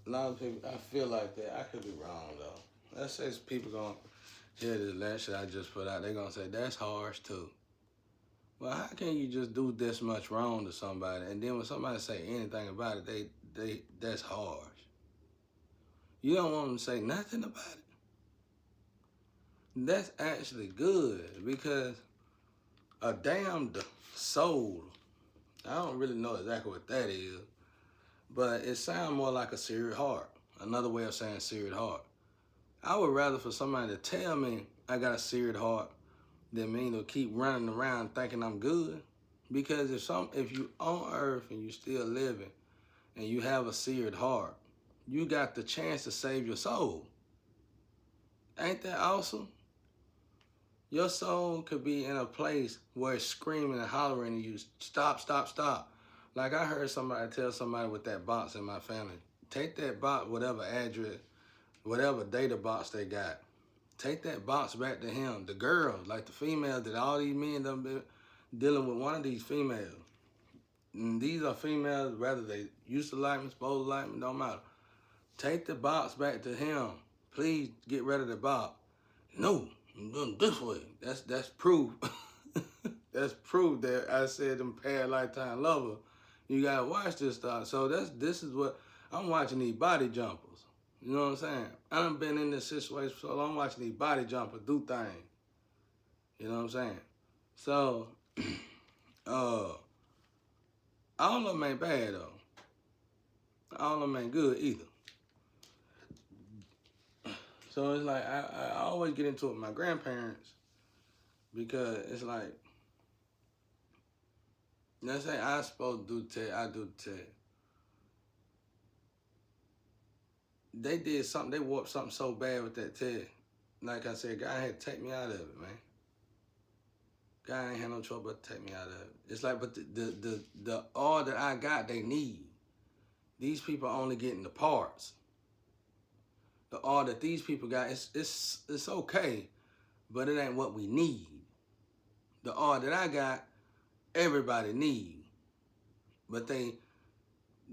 a lot of people, I feel like that. I could be wrong though. Let's say people gonna hear this last shit I just put out. They gonna say that's harsh too. Well, how can you just do this much wrong to somebody, and then when somebody say anything about it, they that's harsh. You don't want them to say nothing about it. That's actually good because a damned soul. I don't really know exactly what that is, but it sounds more like a seared heart. Another way of saying seared heart. I would rather for somebody to tell me I got a seared heart than me to keep running around thinking I'm good. Because if you on earth and you still living and you have a seared heart, you got the chance to save your soul. Ain't that awesome? Your soul could be in a place where it's screaming and hollering at you, stop, stop, stop. Like I heard somebody tell somebody with that box in my family, take that box, whatever address, whatever data box they got, take that box back to him. The girl, like the female that all these men done been dealing with one of these females. And these are females, whether they used to like me, supposed to like me, don't matter. Take the box back to him. Please get rid of the box. No, I'm doing it this way. That's proof. That's proof that I said them past lifetime lover. You gotta watch this stuff. So this is what I'm watching, these body jumpers. You know what I'm saying? I done been in this situation for so long. I'm watching these body jumpers do things. You know what I'm saying? So all of them ain't bad though. All of them ain't good either. So it's like I always get into it with my grandparents because it's like, let's say I supposed to do Ted, I do Ted. They did something, they warped something so bad with that Ted. Like I said, God had to take me out of it, man. God ain't had no trouble but to take me out of it. It's like, but the all that I got, they need. These people are only getting the parts. The all that these people got, it's okay, but it ain't what we need. The all that I got, everybody need. But they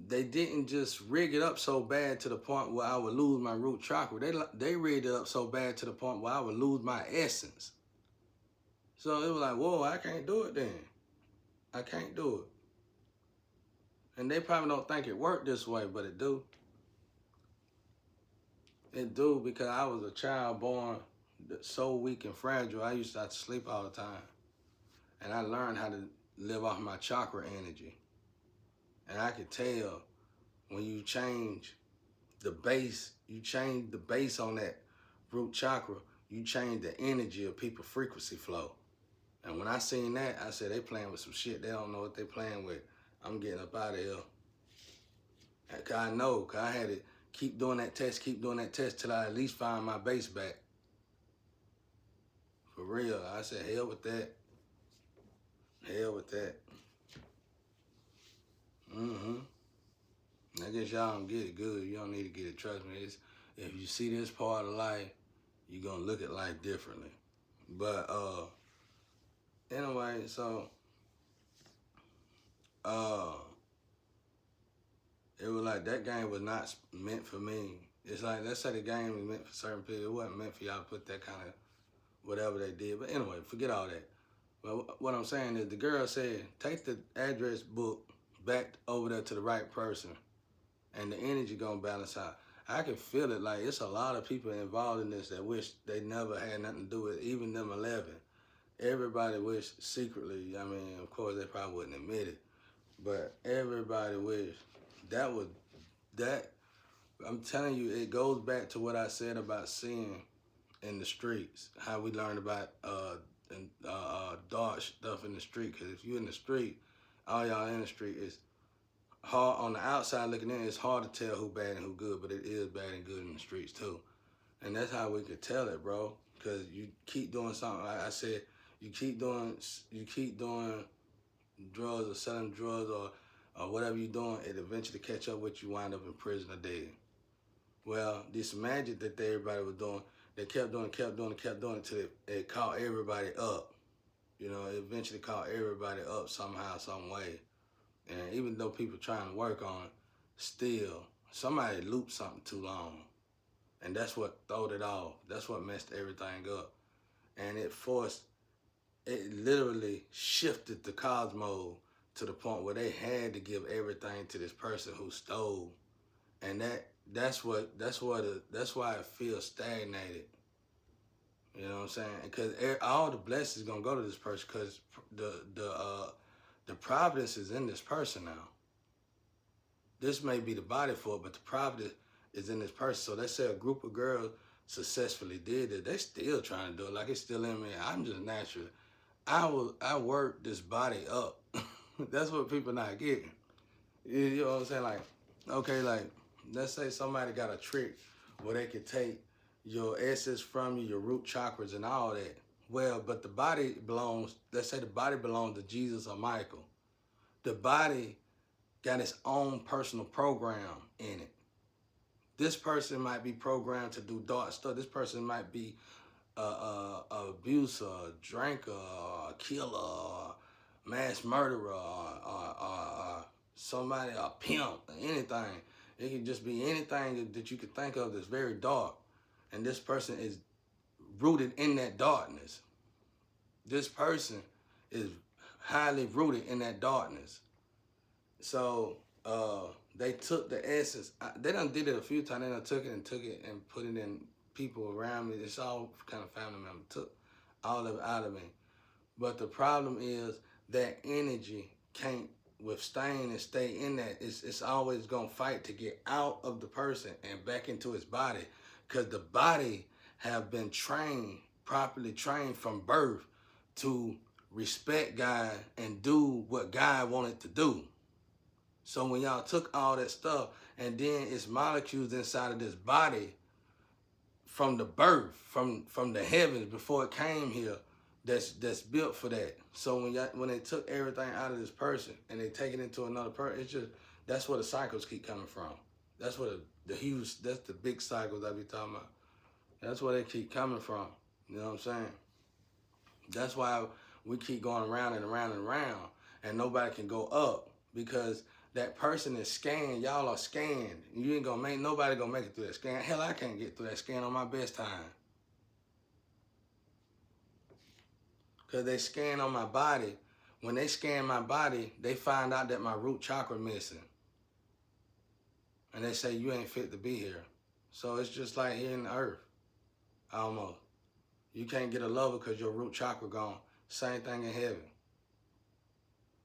didn't just rig it up so bad to the point where I would lose my root chakra. They rigged it up so bad to the point where I would lose my essence. So it was like, whoa, I can't do it then. I can't do it. And they probably don't think it worked this way, but it do. It do, because I was a child born so weak and fragile. I used to have to sleep all the time. And I learned how to live off my chakra energy. And I could tell when you change the base, you change the base on that root chakra, you change the energy of people's frequency flow. And when I seen that, I said, they playing with some shit. They don't know what they playing with. I'm getting up out of here. Cause I know, cause I had to keep doing that test till I at least find my base back. For real, I said, hell with that. Hell with that. I guess y'all don't get it good. You don't need to get it. Trust me. If you see this part of life, you're gonna look at life differently. But anyway, so it was like that game was not meant for me. It's like, let's say the game was meant for certain people. It wasn't meant for y'all to put that kind of whatever they did. But anyway, forget all that. But what I'm saying is, the girl said, take the address book back over there to the right person, and the energy gonna balance out. I can feel it. Like, it's a lot of people involved in this that wish they never had nothing to do with it, even them 11. Everybody wish secretly, I mean, of course they probably wouldn't admit it, but everybody wish that, I'm telling you, it goes back to what I said about seeing in the streets, how we learned about dark stuff in the street. Because if you're in the street, all y'all in the street, is hard on the outside looking in. It's hard to tell who bad and who good, but it is bad and good in the streets too. And that's how we could tell it, bro. Because you keep doing something. Like I said, you keep doing drugs or selling drugs or whatever you're doing, it eventually catch up with you, wind up in prison or dead. Well, this magic that everybody was doing, they kept doing it till it caught everybody up. You know, it eventually caught everybody up somehow, some way. And even though people trying to work on it, still somebody looped something too long. And that's what throwed it off. That's what messed everything up. And it literally shifted the cosmos to the point where they had to give everything to this person who stole. And that's why it feels stagnated. You know what I'm saying? Because all the blessings gonna go to this person because the providence is in this person now. This may be the body for it, but the providence is in this person. So let's say a group of girls successfully did it. They still trying to do it. Like it's still in me. I'm just natural. I work this body up. That's what people not getting. You know what I'm saying? Like, okay, like let's say somebody got a trick where they could take your essence from you, your root chakras and all that. Well, but the body belongs, let's say the body belongs to Jesus or Michael. The body got its own personal program in it. This person might be programmed to do dark stuff. This person might be a abuser, a drinker, a killer, a mass murderer, or somebody, a pimp, anything. It can just be anything that you could think of that's very dark. And this person is rooted in that darkness. This person is highly rooted in that darkness. So they took the essence. They done did it a few times. They done took it and put it in people around me. It's all kind of family members. Took all of it out of me. But the problem is that energy can't withstand and stay in that. It's always going to fight to get out of the person and back into its body. Because the body have been trained, properly trained from birth to respect God and do what God wanted to do. So when y'all took all that stuff and then it's molecules inside of this body from the birth, from the heavens before it came here, that's built for that. So when they took everything out of this person and they take it into another person, it's just, that's where the cycles keep coming from. That's where that's the big cycles I be talking about. That's where they keep coming from. You know what I'm saying? That's why we keep going around and around and around and nobody can go up because that person is scanned. Y'all are scanned. You ain't gonna make, nobody gonna make it through that scan. Hell, I can't get through that scan on my best time. Because they scan on my body. When they scan my body, they find out that my root chakra missing. And they say, you ain't fit to be here. So it's just like here in the earth, almost. You can't get a lover because your root chakra gone. Same thing in heaven.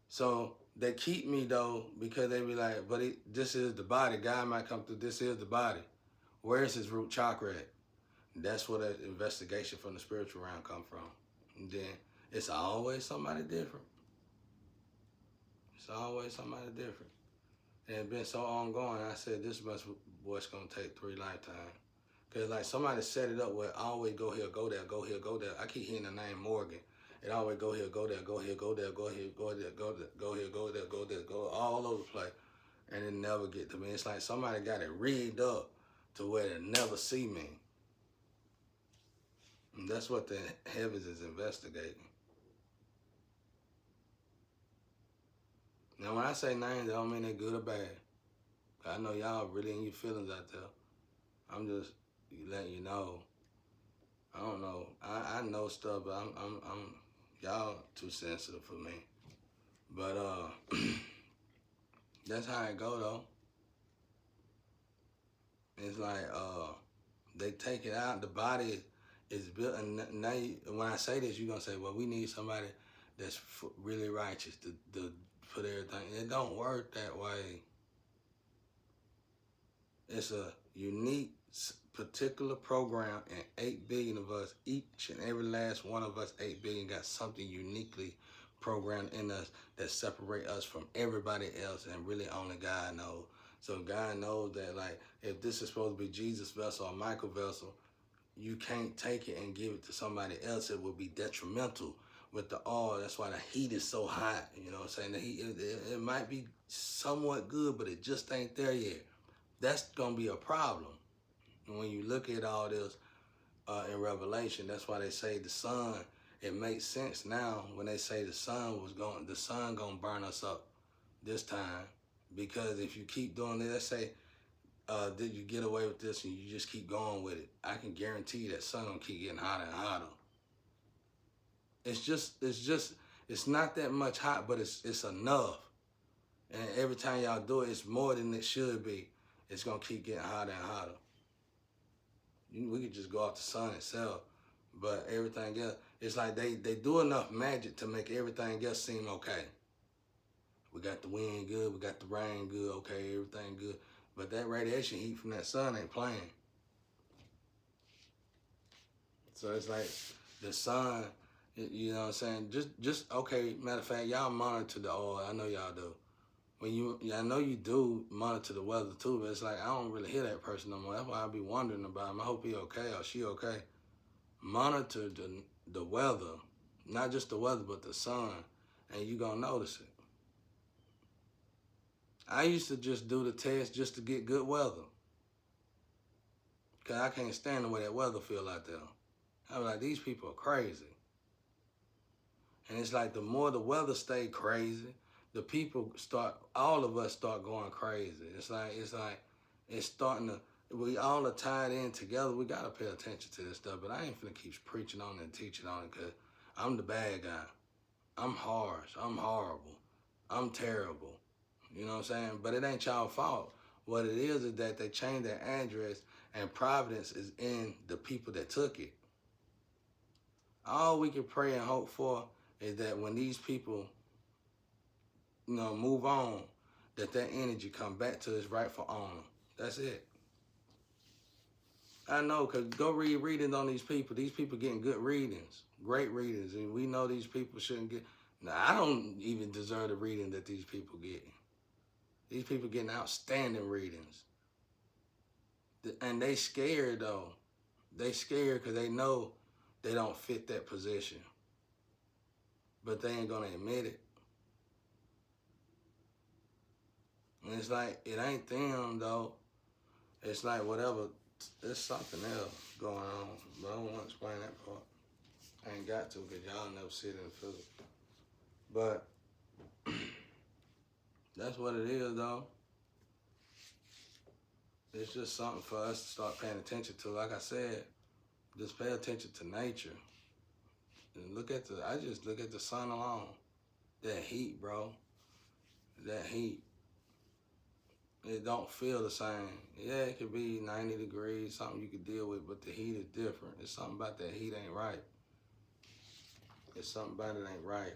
So they keep me though because they be like, but this is the body. God might come through, this is the body. Where is his root chakra at? That's where that investigation from the spiritual realm come from. And then it's always somebody different. It's always somebody different. And it's been so ongoing, I said this must what's gonna take 3 lifetimes. Cause like somebody set it up where I always go here, go there, go here, go there. I keep hearing the name Morgan. It always go here, go there, go here, go there, go here, go there, go there, go here, go there, go there, go all over the place. And it never get to me. It's like somebody got it rigged up to where they never see me. And that's what the heavens is investigating. Now when I say names, I don't mean they're good or bad. I know y'all really in your feelings out there. I'm just letting you know. I don't know. I know stuff, but I'm y'all too sensitive for me. But that's how it go though. It's like they take it out. The body is built, and now when I say this, you're gonna say, well, we need somebody that's really righteous to put everything. It don't work that way. It's a unique, particular program, and 8 billion of us, each and every last one of us, 8 billion, got something uniquely programmed in us that separate us from everybody else, and really only God knows. So God knows that, like, if this is supposed to be Jesus' vessel or Michael vessel, you can't take it and give it to somebody else. It will be detrimental with the oil. That's why the heat is so hot. You know what I'm saying? The heat, it might be somewhat good, but it just ain't there yet. That's gonna be a problem. And when you look at all this in Revelation, that's why they say the sun. It makes sense now when they say the sun gonna burn us up this time, because if you keep doing it, let's say did you get away with this and you just keep going with it, I can guarantee you that sun gonna keep getting hotter and hotter. It's not that much hot, but it's enough. And every time y'all do it, it's more than it should be. It's gonna keep getting hotter and hotter. We could just go off the sun itself, but everything else, it's like they do enough magic to make everything else seem okay. We got the wind good, we got the rain good, okay, everything good. But that radiation heat from that sun ain't playing. So it's like the sun, you know what I'm saying? Just okay, matter of fact, y'all monitor the oil. I know y'all do. I know you do monitor the weather too, but it's like I don't really hear that person no more. That's why I be wondering about him. I hope he okay or she okay. Monitor the weather, not just the weather, but the sun, and you gonna notice it. I used to just do the test just to get good weather, cause I can't stand the way that weather feel out there. I was like, these people are crazy. And it's like the more the weather stay crazy, the people all of us start going crazy. It's starting to, we all are tied in together. We gotta pay attention to this stuff, but I ain't finna keep preaching on it and teaching on it, cause I'm the bad guy. I'm harsh, I'm horrible, I'm terrible. You know what I'm saying? But it ain't y'all fault. What it is that they changed their address and Providence is in the people that took it. All we can pray and hope for is that when these people, move on, that energy come back to its rightful owner. That's it. I know, because go read readings on these people. These people getting good readings, great readings, and we know these people shouldn't get. Now, I don't even deserve the reading that these people getting. These people getting outstanding readings. And they scared, though. They scared because they know they don't fit that position. But they ain't going to admit it. And it's like, it ain't them, though. It's like whatever, there's something else going on. But I don't want to explain that part. I ain't got to because y'all never see it in the physical. But that's what it is, though. It's just something for us to start paying attention to. Like I said, just pay attention to nature. And I just look at the sun alone. That heat, bro. That heat. It don't feel the same. Yeah, it could be 90 degrees, something you could deal with, but the heat is different. It's something about that heat ain't right. It's something about it ain't right.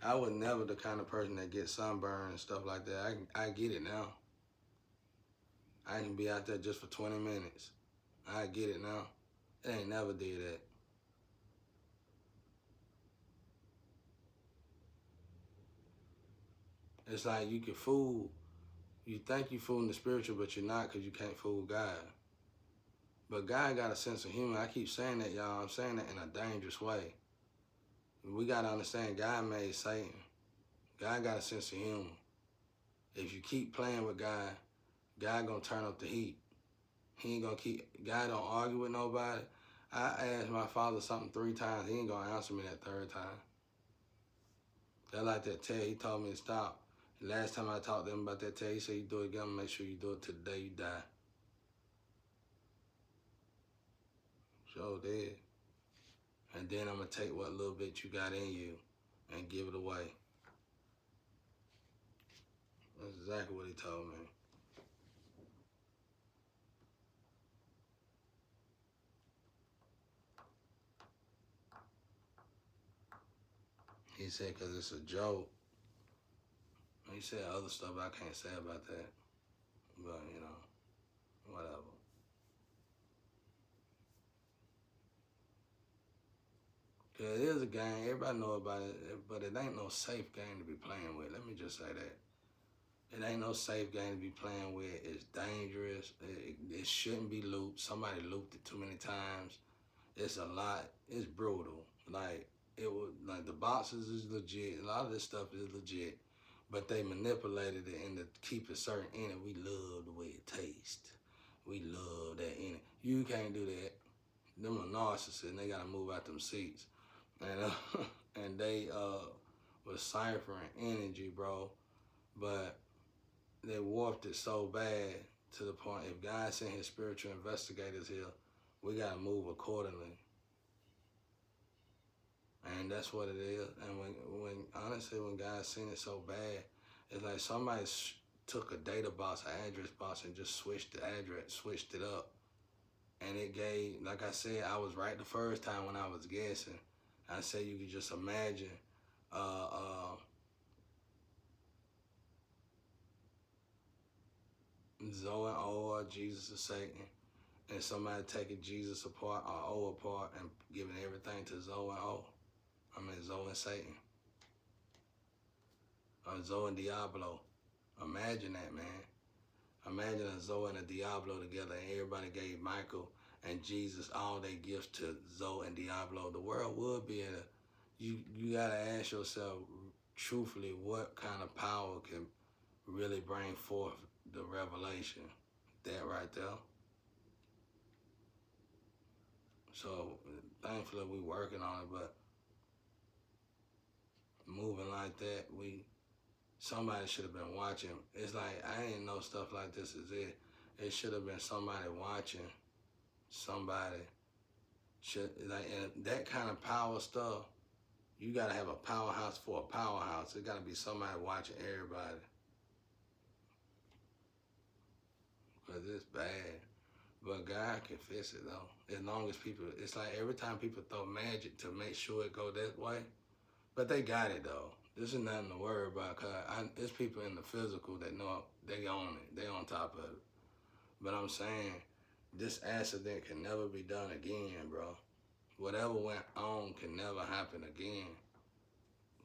I was never the kind of person that gets sunburn and stuff like that. I get it now. I can be out there just for 20 minutes. I get it now. It ain't never did that. It's like you can fool. You think you fooling the spiritual, but you're not because you can't fool God. But God got a sense of humor. I keep saying that, y'all. I'm saying that in a dangerous way. We got to understand God made Satan. God got a sense of humor. If you keep playing with God, God going to turn up the heat. He ain't going to God don't argue with nobody. I asked my father something 3 times. He ain't going to answer me that 3rd time. That like that Ted, he told me to stop. Last time I talked to him about that Ted, he said, you do it again, make sure you do it till the day you die. Sure did. And then I'm going to take what little bit you got in you and give it away. That's exactly what he told me. He said, because it's a joke. He said other stuff I can't say about that. But, whatever. Cause it is a game, everybody know about it, but it ain't no safe game to be playing with. Let me just say that. It ain't no safe game to be playing with. It's dangerous. It shouldn't be looped. Somebody looped it too many times. It's a lot. It's brutal. Like the boxes is legit. A lot of this stuff is legit, but they manipulated it and to keep it certain in it. We love the way it tastes. We love that in it. You can't do that. Them are narcissists and they gotta move out them seats. And they was ciphering energy, bro. But they warped it so bad to the point, if God sent his spiritual investigators here, we got to move accordingly. And that's what it is. And when honestly, when God seen it so bad, it's like somebody took a data box, an address box, and just switched the address, switched it up. And it gave, like I said, I was right the first time when I was guessing. I said you could just imagine Zoe and O, Jesus or Satan, and somebody taking Jesus apart or O apart and giving everything to Zoe and O. I mean Zoe and Satan. Or Zoe and Diablo. Imagine that, man. Imagine a Zoe and a Diablo together and everybody gave Michael and Jesus all their gifts to Zoe and Diablo. The world would be in a, you gotta ask yourself truthfully what kind of power can really bring forth the revelation. That right there. So thankfully we working on it, but moving like that, somebody should have been watching. It's like I didn't know stuff like this is it. It should have been somebody watching. Somebody should, like, and that kind of power stuff, you gotta have a powerhouse for a powerhouse. It gotta be somebody watching everybody. Cause it's bad. But God can fix it though. As long as people, it's like every time people throw magic to make sure it go that way, but they got it though. This is nothing to worry about, cause there's people in the physical that know they own it. They on top of it. But I'm saying, this accident can never be done again, bro. Whatever went on can never happen again.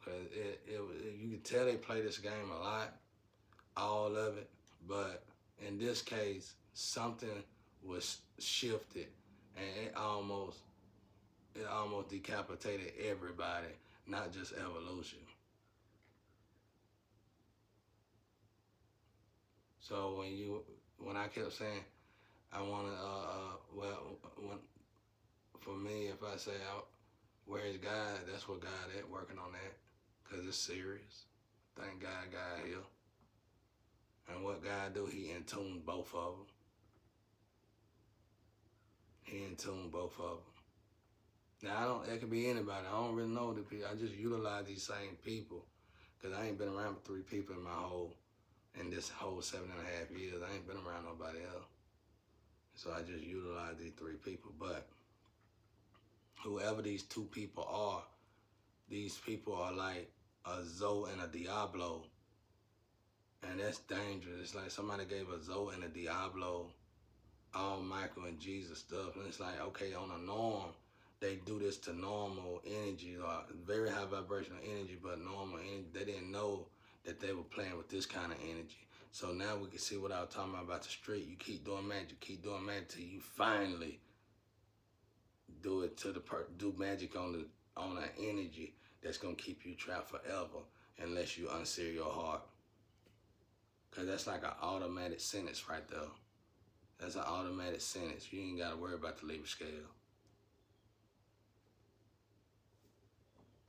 Cause you can tell they play this game a lot, all of it. But in this case, something was shifted, and it almost decapitated everybody, not just evolution. So when I kept saying I want to, for me, if I say where is God, that's what God at, working on that, cause it's serious. Thank God here. And what God do, he in tune both of them. He in tune both of them. Now it could be anybody. I don't really know the people. I just utilize these same people, cause I ain't been around with 3 people in this whole 7.5 years. I ain't been around nobody else. So I just utilize these 3 people. But whoever these 2 people are, these people are like a Zoe and a Diablo. And that's dangerous. It's like somebody gave a Zoe and a Diablo all Michael and Jesus stuff. And it's like, okay, on a norm, they do this to normal energy or very high vibrational energy, but normal energy. They didn't know that they were playing with this kind of energy. So now we can see what I was talking about the street. You keep doing magic till you finally do it to do magic on an energy that's gonna keep you trapped forever unless you unseal your heart. Cause that's like an automatic sentence right there. That's an automatic sentence. You ain't gotta worry about the Libra scale.